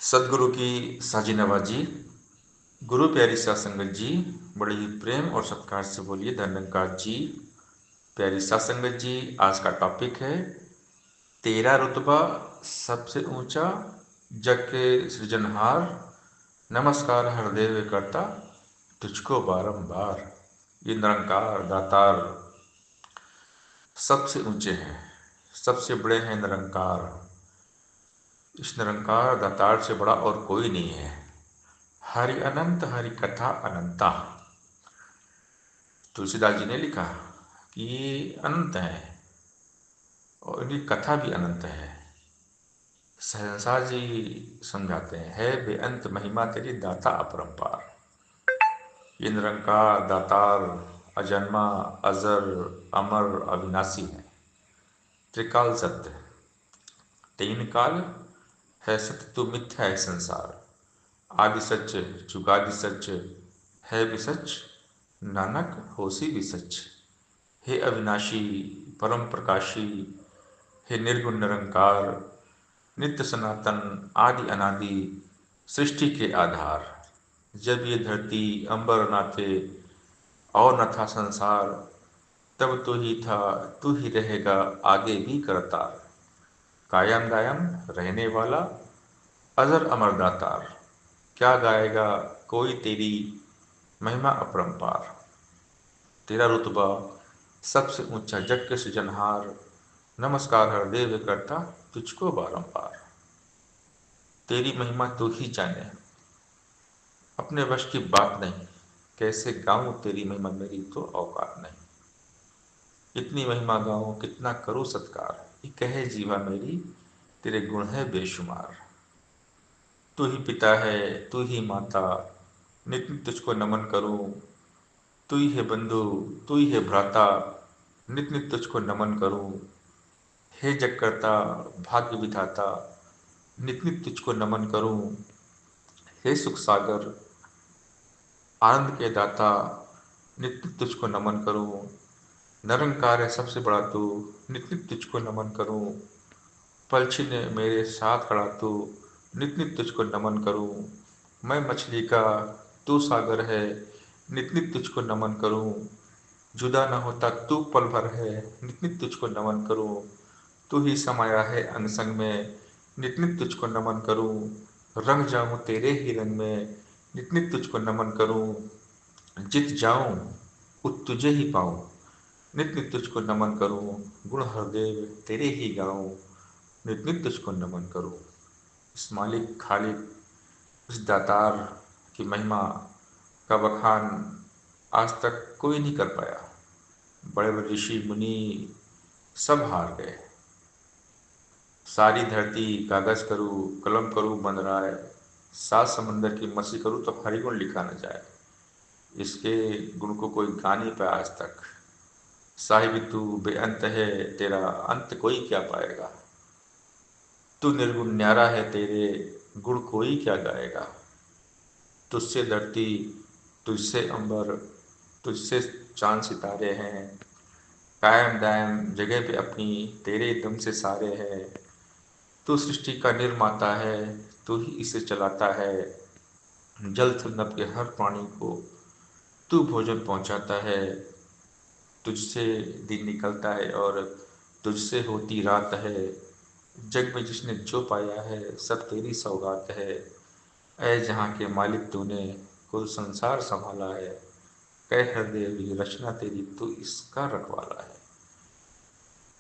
सदगुरु की साजी नवाजी। गुरु प्यारी साध संगत जी, बड़े ही प्रेम और सत्कार से बोलिए धन्यकार जी। प्यारी साध संगत जी, आज का टॉपिक है तेरा रुतबा सबसे ऊंचा, जग के सृजनहार, नमस्कार हरदेव करता तुझको बारंबार। ये निरंकार दातार सबसे ऊंचे हैं, सबसे बड़े हैं निरंकार। इस निरंकार दातार से बड़ा और कोई नहीं है। हरि अनंत हरि कथा अनंता। तुलसीदास जी ने लिखा कि ये अनंत है और इनकी कथा भी अनंत है। सहनसार जी समझाते हैं, है बेअंत महिमा तेरी दाता अपरंपार। ये निरंकार दातार अजन्मा, अजर, अमर, अविनाशी है। त्रिकाल सत्य, तीन काल है सत्य तो मिथ्या है संसार। आदि सच, जुगादि सच, है भी सच, नानक होसी भी सच। हे अविनाशी, परम प्रकाशी, हे निर्गुण निरंकार, नित्य सनातन, आदि अनादि, सृष्टि के आधार। जब ये धरती अंबर ना थे और न था संसार, तब तू ही था, तू ही रहेगा आगे भी करतार। कायम दायम रहने वाला, अजर अमर दातार। क्या गाएगा कोई तेरी महिमा अपरंपार। तेरा रुतबा सबसे ऊंचा, जग के सृजनहार, नमस्कार हरदेव करता तुझको बारंबार। तेरी महिमा तू ही जाने, अपने वश की बात नहीं। कैसे गाऊं तेरी महिमा, मेरी तो औकात नहीं। इतनी महिमा गाऊं कितना करूं सत्कार, ये कहे जीवा मेरी तेरे गुण है बेशुमार। तू ही पिता है, तू ही माता, नित्य तुझको नमन करूं। तू ही है बंधु, तू ही है भ्राता, नित्य नित्य तुझको नमन करूं। हे जगकर्ता, भाग्य विधाता, नित्य नित्य तुझको नमन करूं। हे सुख सागर, आनंद के दाता, नित्य नित्य तुझको नमन करूं। निरंकार है सबसे बड़ा तू, नित्य नित्य तुझको नमन करूं। पलछिन मेरे साथ खड़ा तू, नित्य नित्य तुझको नमन करूं। मैं मछली का, तू सागर है, नित्य नित्य तुझको नमन करूं। जुदा न होता तू पल भर है, नित्य नित्य तुझको नमन करूं। तू ही समाया है अंग संग में, नित्य नित्य तुझको नमन करूं। रंग जाऊं तेरे ही रंग में, नित्य नित्य तुझको नमन करूं। जित जाऊं उत तुझे ही पाऊं, नित्य नित्य तुझको नमन करूं। गुण हरदेव तेरे ही गाऊं, नित्य नित्य तुझको नमन करूं। इस मालिक खालिक, उस दातार की महिमा का बखान आज तक कोई नहीं कर पाया। बड़े बड़े ऋषि मुनि सब हार गए। सारी धरती कागज करूँ, कलम करूँ बन राय, सात समंदर की मसी करूँ तो हरि गुण लिखा न जाए। इसके गुण को कोई गा नहीं पाया आज तक। साहिब तू बेअंत है, तेरा अंत कोई क्या पाएगा। तू निर्गुण न्यारा है, तेरे गुण कोई क्या गाएगा। तुझसे धरती, तुझसे अंबर, तुझसे चांद सितारे हैं। कायम दायम जगह पे अपनी, तेरे दम से सारे हैं। तू सृष्टि का निर्माता है, तू ही इसे चलाता है। जल थल नभ के हर प्राणी को तू भोजन पहुंचाता है। तुझसे दिन निकलता है और तुझसे होती रात है। जग में जिसने जो पाया है, सब तेरी सौगात है। ऐ जहाँ के मालिक तूने कुल संसार संभाला है। कह हृदय ये रचना तेरी, तू इसका रखवाला है।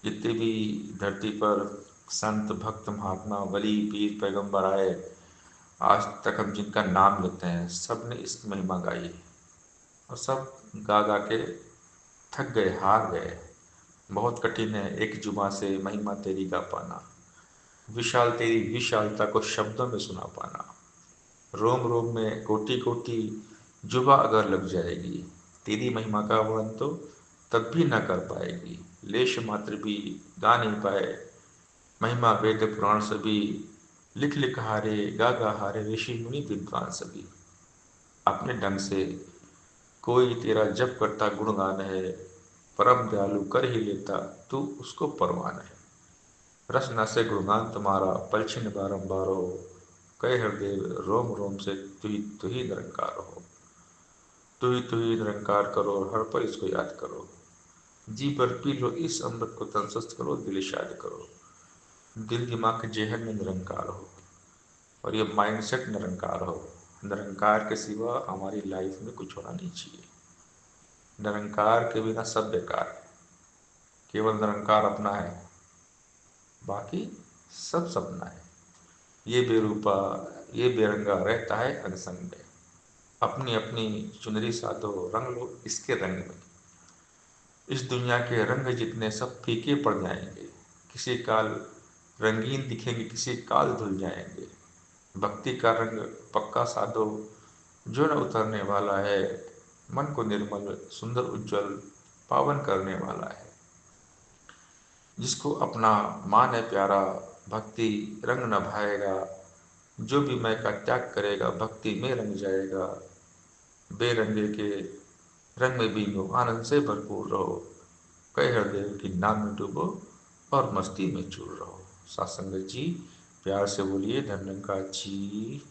जितने भी धरती पर संत भक्त महात्मा वली पीर पैगंबर आए, आज तक हम जिनका नाम लेते हैं, सब ने इसकी महिमा गाई और सब गा गा के थक गए, हार गए। बहुत कठिन है एक जुबां से महिमा तेरी गा पाना। विशाल तेरी विशालता को शब्दों में सुना पाना। रोम रोम में कोटि कोटि जुबा अगर लग जाएगी, तेरी महिमा का वर्णन तो तब भी न कर पाएगी। लेश मात्र भी गा नहीं पाए महिमा, वेद पुराण सभी लिख लिख हारे, गा गा हारे ऋषि मुनि विद्वान सभी। अपने ढंग से कोई तेरा जप करता गुणगान है। परम दयालु कर ही लेता तू उसको परवान है। रस न से गुणगान तुम्हारा, पलछिन बारंबारो, कहे हृदय रोम रोम से तू ही निरंकार हो। तू ही निरंकार करो और हर पल इसको याद करो। जी भर पी लो इस अमृत को, तन स्वस्थ करो, दिल शाद करो। दिल दिमाग के जेहन में निरंकार हो और ये माइंडसेट निरंकार हो। निरंकार के सिवा हमारी लाइफ में कुछ होना नहीं चाहिए। निरंकार के बिना सब बेकार है। केवल निरंकार अपना है, बाकी सब सपना है। ये बेरूपा, ये बेरंगा रहता है अनसंग में। अपनी अपनी चुनरी साधो, रंग लो इसके रंग में। इस दुनिया के रंग जितने सब फीके पड़ जाएंगे। किसी काल रंगीन दिखेंगे, किसी काल धुल जाएंगे। भक्ति का रंग पक्का साधो, जो न उतरने वाला है। मन को निर्मल, सुंदर, उज्जवल, पावन करने वाला है। जिसको अपना मान है प्यारा, भक्ति रंग न भाएगा। जो भी मैं का त्याग करेगा, भक्ति में रंग जाएगा। बेरंगे के रंग में बींगो, आनंद से भरपूर रहो। कहे हृदय की नाम में डूबो और मस्ती में चूर रहो। साथ संगत जी, प्यार से बोलिए धन्यंकार जी।